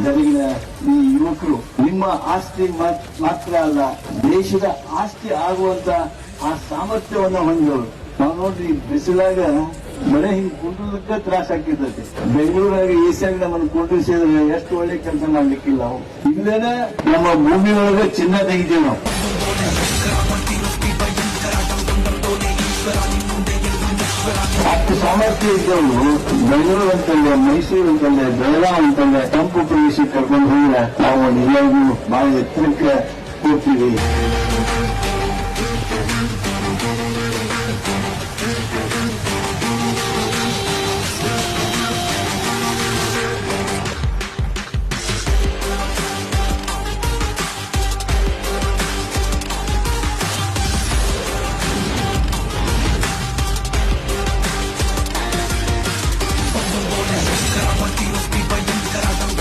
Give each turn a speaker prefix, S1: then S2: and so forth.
S1: ಗದಗಿನ ಈ ಯುವಕರು ನಿಮ್ಮ ಆಸ್ತಿ ಮಾತ್ರ ಅಲ್ಲ, ದೇಶದ ಆಸ್ತಿ ಆಗುವಂತ ಆ ಸಾಮರ್ಥ್ಯವನ್ನ ಹೊಂದಿದವರು. ನಾವು ನೋಡ್ರಿ ಬಿಸಿಲಾಗ ಮಳೆ ಹಿಂಗ್ ಕುಂಡ್ರದಕ್ಕ ತ್ರಾಸ ಆಗ್ತಿರ್ತೈತಿ. ಬೆಂಗಳೂರಾಗ ಏಸಿಯಾಗ ನಮ್ಮನ್ನು ಕುಂಡ್ರಿಸಿದ್ರೆ ಎಷ್ಟು ಒಳ್ಳೆ ಕೆಲಸ ಮಾಡ್ಲಿಕ್ಕಿಲ್ಲ. ನಾವು ಇಲ್ಲೇನ ನಮ್ಮ ಭೂಮಿಯೊಳಗೆ ಚಿನ್ನ ತೆಗಿತೀವಿ. ನಾವು ಅಷ್ಟು ಸಾಮರ್ಥ್ಯ ಇದ್ದವರು ಬೆಂಗಳೂರು ಅಂತಂದ್ರೆ, ಮೈಸೂರು ಅಂತಂದ್ರೆ, ಬೆಳಗಾವಿ ಅಂತಂದ್ರೆ ತಂಪು ಪ್ರದೇಶಕ್ಕೆ ಕರ್ಕೊಂಡು ಹೋಗಿಲ್ಲ ನಾವು ನಿಜವಾಗ್ಲೂ ಬಹಳ ಎತ್ತರಕ್ಕೆ ಹೋಗ್ತೀವಿ.